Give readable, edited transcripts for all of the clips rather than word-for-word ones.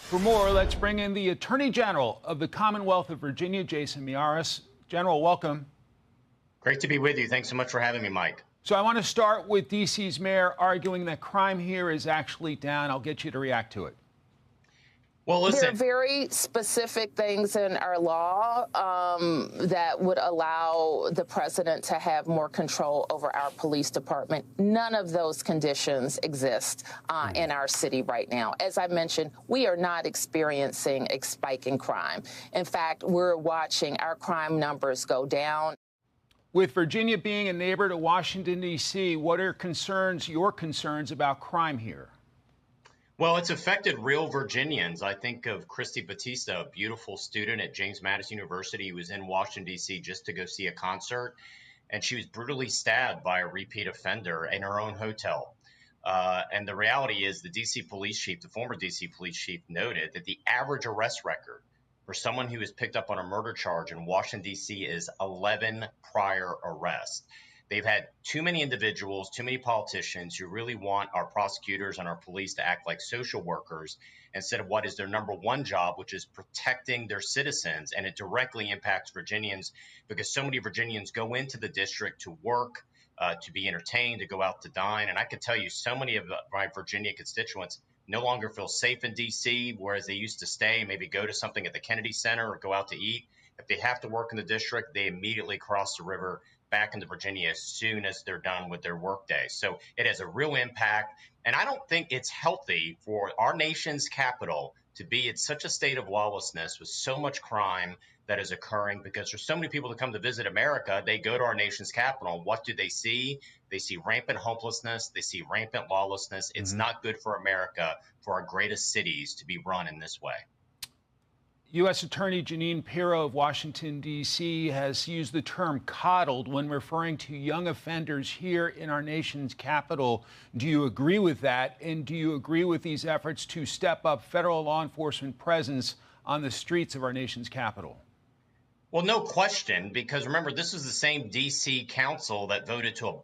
For more, let's bring in the Attorney General of the Commonwealth of Virginia, Jason Miyares. General, welcome. Great to be with you. Thanks so much for having me, Mike. So I want to start with D.C.'s mayor arguing that crime here is actually down. I'll get you to react to it. Well, listen. There are very specific things in our law that would allow the president to have more control over our police department. None of those conditions exist in our city right now. As I mentioned, we are not experiencing a spike in crime. In fact, we're watching our crime numbers go down. With Virginia being a neighbor to Washington, D.C., what are your concerns about crime here? Well, it's affected real Virginians. I think of Christy Batista, a beautiful student at James Madison University who was in Washington, D.C. just to go see a concert, and she was brutally stabbed by a repeat offender in her own hotel. And the reality is the D.C. police chief, the former D.C. police chief, noted that the average arrest record for someone who was picked up on a murder charge in Washington, D.C. is 11 prior arrests. They've had too many individuals, too many politicians who really want our prosecutors and our police to act like social workers instead of what is their number one job, which is protecting their citizens. And it directly impacts Virginians because so many Virginians go into the district to work, to be entertained, to go out to dine. And I can tell you so many of my Virginia constituents no longer feel safe in D.C., whereas they used to stay, maybe go to something at the Kennedy Center or go out to eat. If they have to work in the district, they immediately cross the river back into Virginia as soon as they're done with their workday. So it has a real impact. And I don't think it's healthy for our nation's capital to be in such a state of lawlessness with so much crime that is occurring, because there's so many people that come to visit America. They go to our nation's capital. What do they see? They see rampant hopelessness. They see rampant lawlessness. It's not good for America, for our greatest cities, to be run in this way. U.S. Attorney Jeanine Pirro of Washington, D.C. has used the term coddled when referring to young offenders here in our nation's capital. Do you agree with that? And do you agree with these efforts to step up federal law enforcement presence on the streets of our nation's capital? Well, no question, because remember, this is the same D.C. council that voted to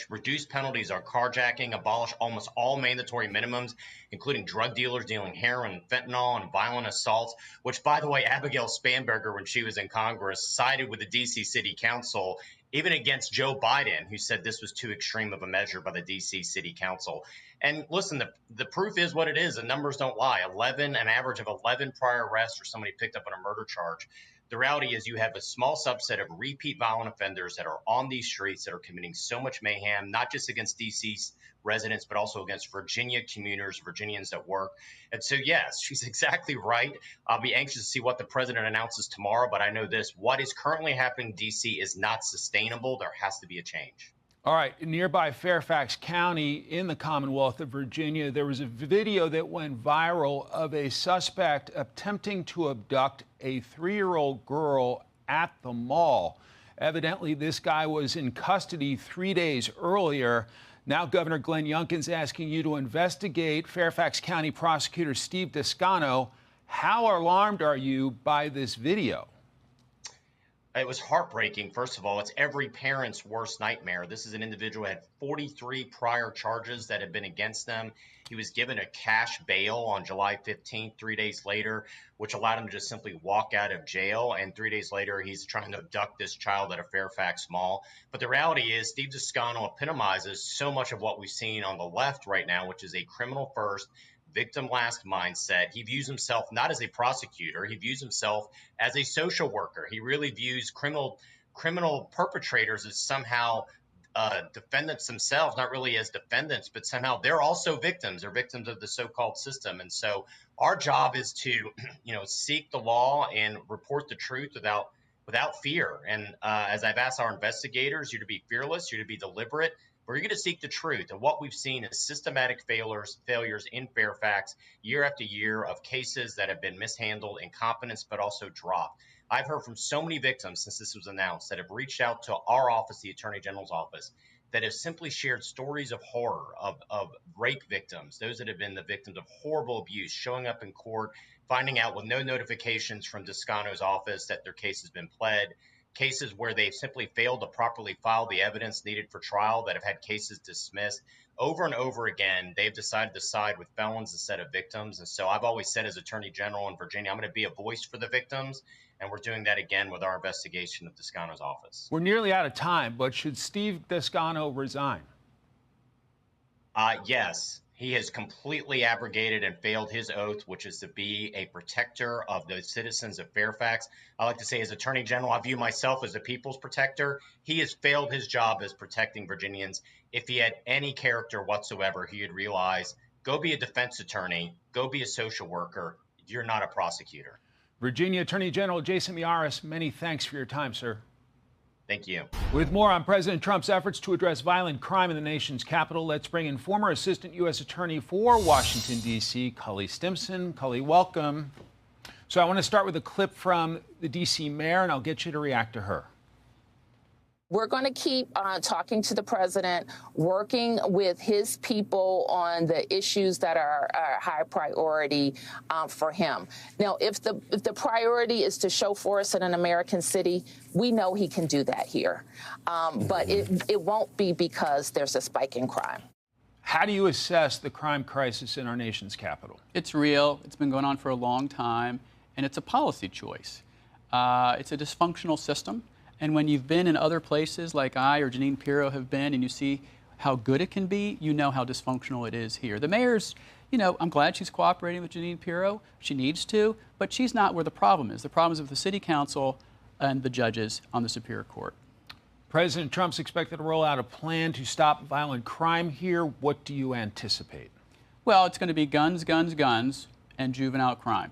reduce penalties on carjacking, abolish almost all mandatory minimums, including drug dealers dealing heroin and fentanyl and violent assaults, which, by the way, Abigail Spanberger, when she was in Congress, sided with the D.C. City Council, even against Joe Biden, who said this was too extreme of a measure by the D.C. City Council. And listen, the proof is what it is. The numbers don't lie. An average of 11 prior arrests for somebody picked up on a murder charge. The reality is you have a small subset of repeat violent offenders that are on these streets that are committing so much mayhem, not just against D.C.'s residents, but also against Virginia commuters, Virginians that work. And so, yes, she's exactly right. I'll be anxious to see what the president announces tomorrow, but I know this. What is currently happening in D.C. is not sustainable. There has to be a change. All right, in nearby Fairfax County in the Commonwealth of Virginia, there was a video that went viral of a suspect attempting to abduct a 3-year-old girl at the mall. Evidently, this guy was in custody 3 days earlier. Now, Governor Glenn Youngkin's asking you to investigate. Fairfax County Prosecutor Steve Descano, how alarmed are you by this video? It was heartbreaking. First of all, it's every parent's worst nightmare. This is an individual who had 43 prior charges that had been against them. He was given a cash bail on July 15th, 3 days later, which allowed him to just simply walk out of jail. And 3 days later, he's trying to abduct this child at a Fairfax mall. But the reality is Steve Descano epitomizes so much of what we've seen on the left right now, which is a criminal first, victim last mindset. He views himself not as a prosecutor. He views himself as a social worker. He really views criminal perpetrators as somehow defendants themselves, not really as defendants, but somehow they're also victims. They're victims of the so-called system. And so our job is to, seek the law and report the truth without fear. And as I've asked our investigators, you're to be fearless, you're to be deliberate. We're going to seek the truth. And what we've seen is systematic failures in Fairfax year after year of cases that have been mishandled, incompetence, but also dropped. I've heard from so many victims since this was announced that have reached out to our office, the Attorney General's office, that have simply shared stories of horror, of rape victims, those that have been the victims of horrible abuse, showing up in court, finding out with no notifications from Descano's office that their case has been pled, cases where they simply failed to properly file the evidence needed for trial, that have had cases dismissed. Over and over again, they've decided to side with felons instead of victims. And so I've always said, as Attorney General in Virginia, I'm going to be a voice for the victims. And we're doing that again with our investigation of Descano's office. We're nearly out of time, but should Steve Descano resign? Yes. He has completely abrogated and failed his oath, which is to be a protector of the citizens of Fairfax. I like to say, as Attorney General, I view myself as a people's protector. He has failed his job as protecting Virginians. If he had any character whatsoever, he would realize, go be a defense attorney, go be a social worker. You're not a prosecutor. Virginia Attorney General Jason Miyares, many thanks for your time, sir. Thank you. With more on President Trump's efforts to address violent crime in the nation's capital, let's bring in former Assistant U.S. Attorney for Washington, D.C., Cully Stimson. Cully, welcome. So I want to start with a clip from the D.C. mayor, and I'll get you to react to her. We're going to keep talking to the president, working with his people on the issues that are high priority for him. Now, if the priority is to show force in an American city, we know he can do that here. But it won't be because there's a spike in crime. How do you assess the crime crisis in our nation's capital? It's real. It's been going on for a long time, and it's a policy choice. It's a dysfunctional system. And when you've been in other places like I or Jeanine Pirro have been, and you see how good it can be, you know how dysfunctional it is here. The mayor's, I'm glad she's cooperating with Jeanine Pirro. She needs to, but she's not where the problem is. The problem is with the city council and the judges on the Superior Court. President Trump's expected to roll out a plan to stop violent crime here. What do you anticipate? Well, it's going to be guns, guns, guns, and juvenile crime.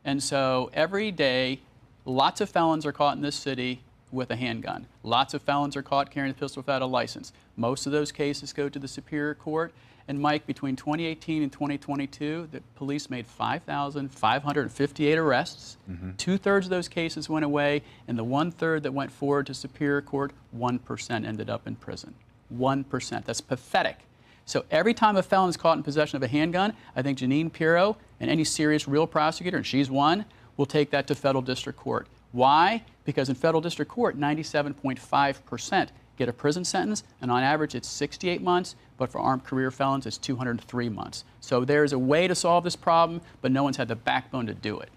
And so every day, lots of felons are caught in this city with a handgun. Lots of felons are caught carrying a pistol without a license. Most of those cases go to the Superior Court. And Mike, between 2018 and 2022, the police made 5,558 arrests. Two-thirds of those cases went away, and the one-third that went forward to Superior Court, 1% ended up in prison. 1%. That's pathetic. So every time a felon is caught in possession of a handgun, I think Jeanine Pirro and any serious real prosecutor, and she's one, will take that to federal district court. Why? Because in federal district court, 97.5% get a prison sentence, and on average it's 68 months, but for armed career felons it's 203 months. So there's a way to solve this problem, but no one's had the backbone to do it.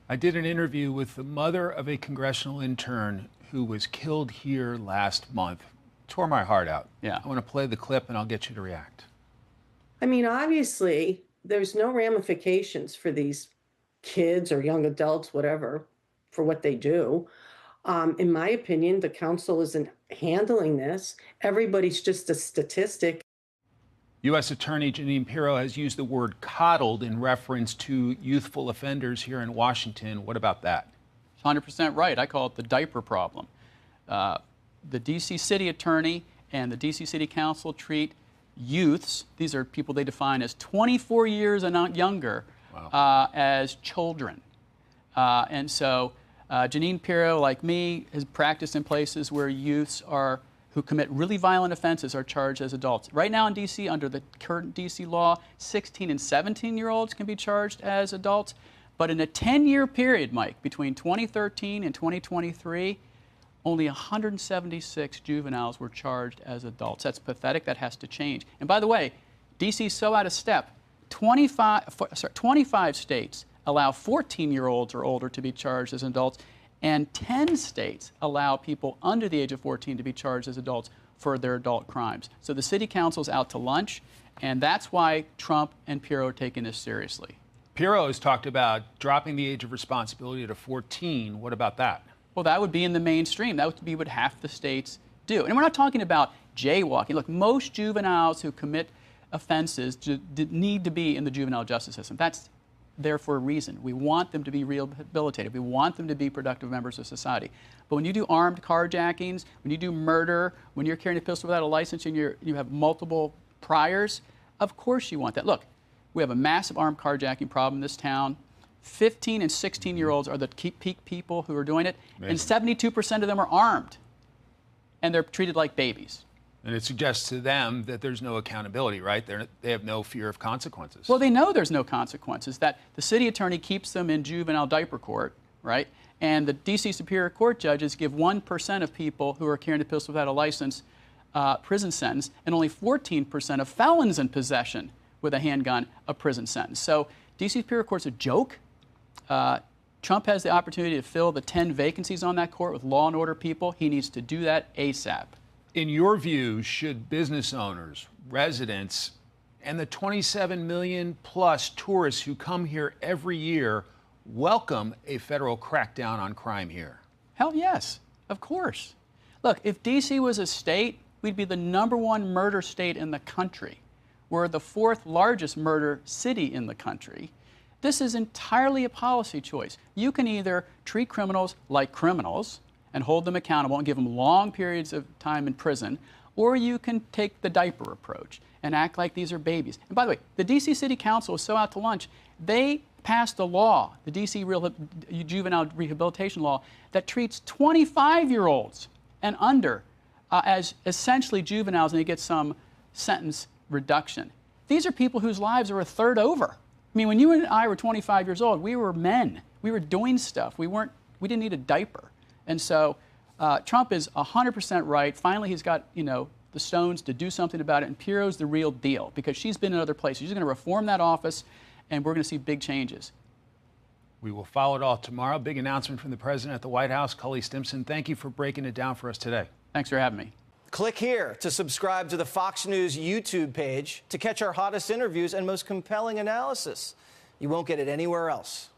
I did an interview with the mother of a congressional intern who was killed here last month. Tore my heart out. Yeah. I want to play the clip and I'll get you to react. I mean, obviously, there's no ramifications for these kids or young adults, whatever, for what they do. In my opinion, the council isn't handling this. Everybody's just a statistic. U.S. Attorney Jeanine Pirro has used the word coddled in reference to youthful offenders here in Washington. What about that? 100% right. I call it the diaper problem. The D.C. City Attorney and the D.C. City Council treat youths, these are people they define as 24 years and not younger, as children. And so Jeanine Pirro, like me, has practiced in places where youths who commit really violent offenses are charged as adults. Right now in D.C., under the current D.C. law, 16 and 17-year-olds can be charged as adults. But in a 10-year period, Mike, between 2013 and 2023, only 176 juveniles were charged as adults. That's pathetic. That has to change. And by the way, D.C.'s so out of step. 25 states allow 14-year-olds or older to be charged as adults, and 10 states allow people under the age of 14 to be charged as adults for their adult crimes. So the city council's out to lunch, and that's why Trump and Pirro are taking this seriously. Pirro has talked about dropping the age of responsibility to 14. What about that? Well, that would be in the mainstream. That would be what half the states do. And we're not talking about jaywalking. Look, most juveniles who commit offenses need to be in the juvenile justice system. That's there for a reason. We want them to be rehabilitated. We want them to be productive members of society. But when you do armed carjackings, when you do murder, when you're carrying a pistol without a license and you have multiple priors, of course you want that. Look, we have a massive armed carjacking problem in this town. 15 and 16-year-olds are the peak people who are doing it, amazing. And 72% of them are armed, and they're treated like babies. And it suggests to them that there's no accountability, right? They have no fear of consequences. Well, they know there's no consequences, that the city attorney keeps them in juvenile diaper court right? And the D.C. Superior Court judges give 1% of people who are carrying a pistol without a license prison sentence, and only 14% of felons in possession with a handgun a prison sentence. So D.C. Superior Court's a joke. Trump has the opportunity to fill the 10 vacancies on that court with law and order people. He needs to do that ASAP. In your view, should business owners, residents, and the 27 million plus tourists who come here every year welcome a federal crackdown on crime here? Hell yes, of course. Look, if D.C. was a state, we'd be the #1 murder state in the country. We're the 4th largest murder city in the country. This is entirely a policy choice. You can either treat criminals like criminals and hold them accountable and give them long periods of time in prison, or you can take the diaper approach and act like these are babies. And by the way, the D.C. City Council was so out to lunch, they passed a law, the D.C. Juvenile Rehabilitation Law, that treats 25-year-olds and under as essentially juveniles, and they get some sentence reduction. These are people whose lives are a third over. I mean, when you and I were 25 years old, we were men. We were doing stuff. We didn't need a diaper. And so Trump is 100% right. Finally, he's got, the stones to do something about it. And Piro's the real deal, because she's been in other places. She's going to reform that office, and we're going to see big changes. We will follow it all tomorrow. Big announcement from the president at the White House. Cully Stimson, thank you for breaking it down for us today. Thanks for having me. Click here to subscribe to the Fox News YouTube page to catch our hottest interviews and most compelling analysis. You won't get it anywhere else.